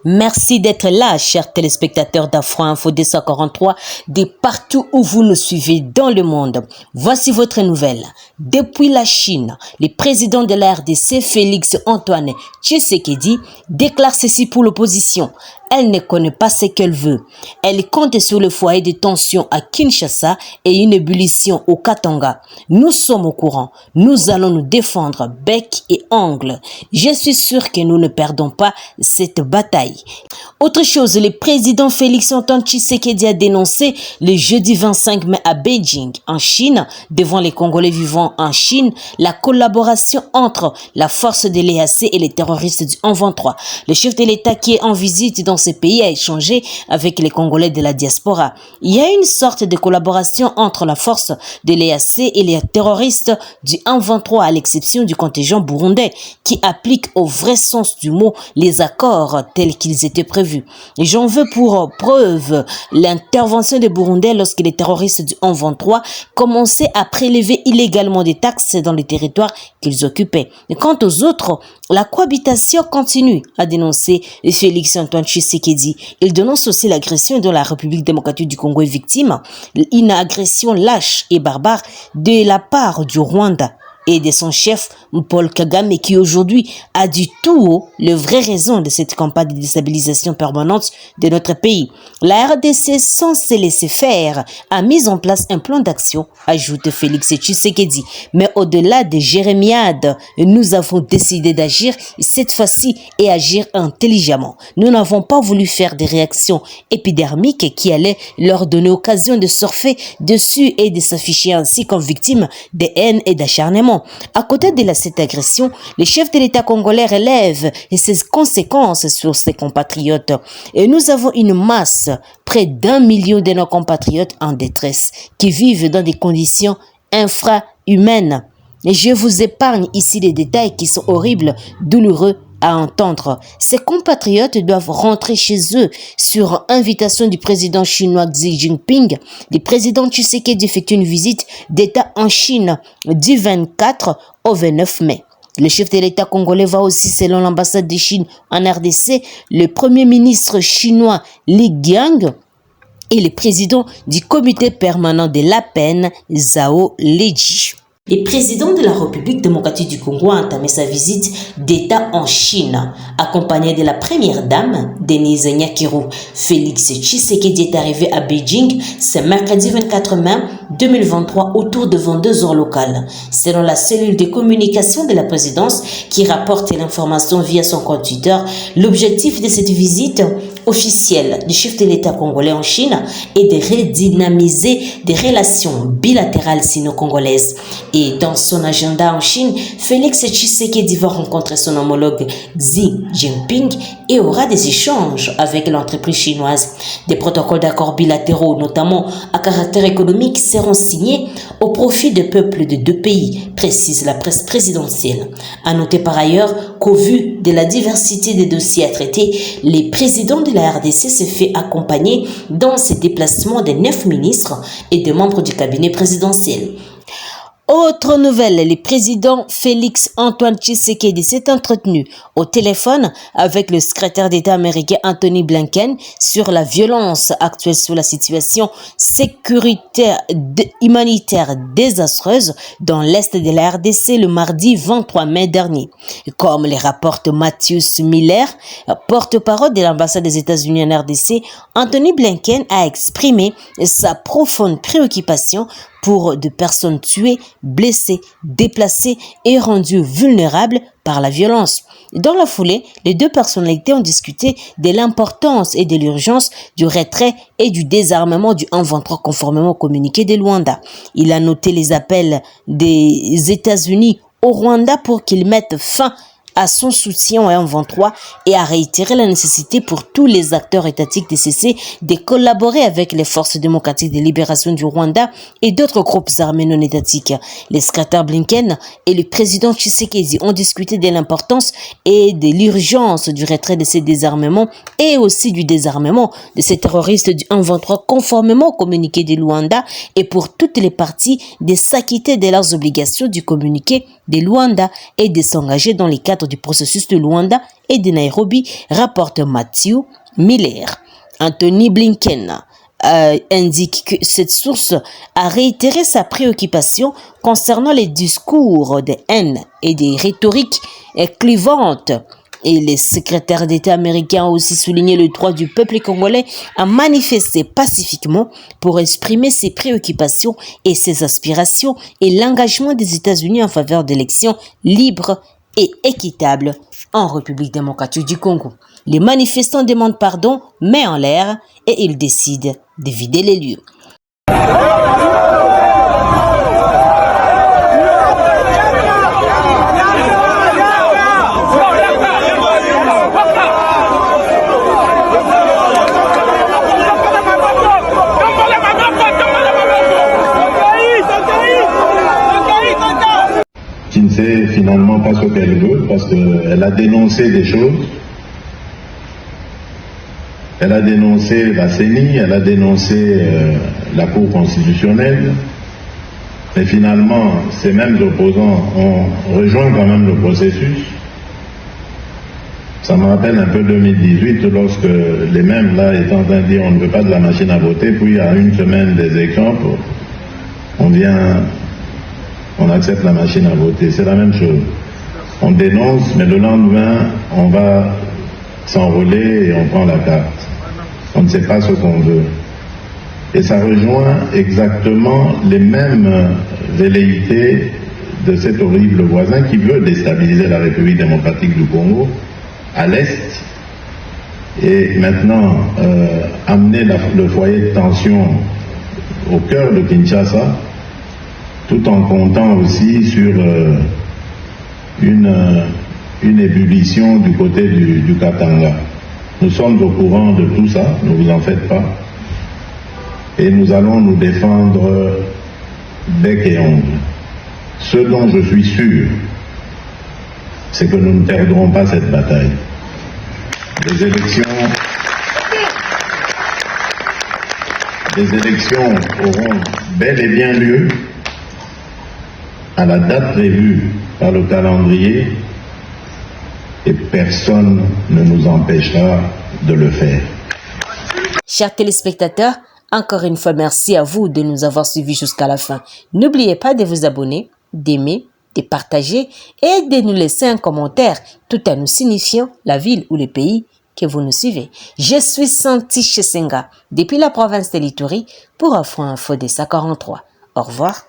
Merci d'être là, chers téléspectateurs d'Afro Info 243, de partout où vous nous suivez dans le monde. Voici votre nouvelle. Depuis la Chine, le président de la RDC, Félix Antoine Tshisekedi, déclare ceci pour l'opposition. Elle ne connaît pas ce qu'elle veut. Elle compte sur le foyer de tension à Kinshasa et une ébullition au Katanga. Nous sommes au courant. Nous allons nous défendre bec et ongle. Je suis sûr que nous ne perdons pas cette bataille. Autre chose, le président Félix Antoine Tshisekedi a dénoncé le jeudi 25 mai à Beijing, en Chine, devant les Congolais vivant en Chine, la collaboration entre la force de l'EAC et les terroristes du 123. Le chef de l'État qui est en visite dans ce pays a échangé avec les Congolais de la diaspora. Il y a une sorte de collaboration entre la force de l'EAC et les terroristes du 123, à l'exception du contingent burundais, qui applique au vrai sens du mot les accords tels qu'ils étaient prévus. Et j'en veux pour preuve l'intervention des Burundais lorsque les terroristes du 123 commençaient à prélever illégalement des taxes dans les territoires qu'ils occupaient. Et quant aux autres, la cohabitation continue, a dénoncé Félix Antoine Tshisekedi. Il dénonce aussi l'agression dont la République démocratique du Congo est victime, une agression lâche et barbare de la part du Rwanda et de son chef Paul Kagame, qui aujourd'hui a dit tout haut les vraies raisons de cette campagne de déstabilisation permanente de notre pays. La RDC, sans se laisser faire, a mis en place un plan d'action, ajoute Félix Tshisekedi. Mais au-delà des jérémiades, nous avons décidé d'agir cette fois-ci et agir intelligemment. Nous n'avons pas voulu faire des réactions épidermiques qui allaient leur donner occasion de surfer dessus et de s'afficher ainsi comme victimes de haine et d'acharnement. À côté de cette agression, le chef de l'État congolais relève ses conséquences sur ses compatriotes. Et nous avons une masse, près d'1 million de nos compatriotes en détresse, qui vivent dans des conditions infrahumaines. Et je vous épargne ici les détails qui sont horribles, douloureux à entendre. Ces compatriotes doivent rentrer chez eux sur invitation du président chinois Xi Jinping. Le président Tshisekedi effectue une visite d'État en Chine du 24 au 29 mai. Le chef de l'État congolais va aussi, selon l'ambassade de Chine en RDC, le premier ministre chinois Li Qiang et le président du comité permanent de la paix, Zhao Leji. Le président de la République démocratique du Congo a entamé sa visite d'État en Chine, accompagné de la première dame, Denise Nyakiro. Félix Tshisekedi est arrivé à Beijing ce mercredi 24 mai 2023 autour de 22 heures locales. Selon la cellule de communication de la présidence qui rapporte l'information via son compte Twitter, l'objectif de cette visite officielle du chef de l'État congolais en Chine est de redynamiser des relations bilatérales sino-congolaises. Et dans son agenda en Chine, Félix Tshisekedi va rencontrer son homologue Xi Jinping et aura des échanges avec l'entreprise chinoise. Des protocoles d'accords bilatéraux, notamment à caractère économique, seront signés au profit des peuples de deux pays, précise la presse présidentielle. À noter par ailleurs qu'au vu de la diversité des dossiers à traiter, les présidents de la RDC se fait accompagner dans ses déplacements de 9 ministres et de membres du cabinet présidentiel. Autre nouvelle, le président Félix Antoine Tshisekedi s'est entretenu au téléphone avec le secrétaire d'État américain Anthony Blinken sur la violence actuelle, sur la situation sécuritaire humanitaire désastreuse dans l'est de la RDC le mardi 23 mai dernier. Comme les rapporte Mathias Miller, porte-parole de l'ambassade des États-Unis en RDC, Anthony Blinken a exprimé sa profonde préoccupation pour de personnes tuées, blessées, déplacées et rendues vulnérables par la violence. Dans la foulée, les deux personnalités ont discuté de l'importance et de l'urgence du retrait et du désarmement du 123 conformément au communiqué de Luanda. Il a noté les appels des États-Unis au Rwanda pour qu'ils mettent fin à son soutien au 123 et a réitéré la nécessité pour tous les acteurs étatiques de cesser de collaborer avec les forces démocratiques de libération du Rwanda et d'autres groupes armés non étatiques. Les secrétaires Blinken et le président Tshisekedi ont discuté de l'importance et de l'urgence du retrait de ces désarmements et aussi du désarmement de ces terroristes du 123 conformément au communiqué de Luanda et pour toutes les parties de s'acquitter de leurs obligations du communiqué de Luanda et de s'engager dans le cadre du processus de Luanda et de Nairobi, rapporte Matthew Miller. Anthony Blinken indique que cette source a réitéré sa préoccupation concernant les discours de haine et des rhétoriques clivantes. Et le secrétaire d'État américain a aussi souligné le droit du peuple congolais à manifester pacifiquement pour exprimer ses préoccupations et ses aspirations et l'engagement des États-Unis en faveur d'élections libres et équitables en République démocratique du Congo. Les manifestants demandent pardon, main en l'air, et ils décident de vider les lieux. Qui ne sait finalement pas ce qu'elle veut, parce qu'elle a dénoncé des choses. Elle a dénoncé la CENI, elle a dénoncé la Cour constitutionnelle, et finalement, ces mêmes opposants ont rejoint quand même le processus. Ça me rappelle un peu 2018, lorsque les mêmes là étaient en train de dire on ne veut pas de la machine à voter, puis à une semaine des élections, on accepte la machine à voter. C'est la même chose. On dénonce, mais le lendemain, on va s'enrôler et on prend la carte. On ne sait pas ce qu'on veut. Et ça rejoint exactement les mêmes velléités de cet horrible voisin qui veut déstabiliser la République démocratique du Congo à l'Est et maintenant amener le foyer de tension au cœur de Kinshasa, tout en comptant aussi sur une ébullition du côté du Katanga. Nous sommes au courant de tout ça, ne vous en faites pas, et nous allons nous défendre bec et ongle. Ce dont je suis sûr, c'est que nous ne perdrons pas cette bataille. Les élections auront bel et bien lieu à la date prévue par le calendrier et personne ne nous empêchera de le faire. Chers téléspectateurs, encore une fois, merci à vous de nous avoir suivis jusqu'à la fin. N'oubliez pas de vous abonner, d'aimer, de partager et de nous laisser un commentaire tout en nous signifiant la ville ou le pays que vous nous suivez. Je suis Santi Chesenga depuis la province de l'Ituri pour Afro Info des 43. Au revoir.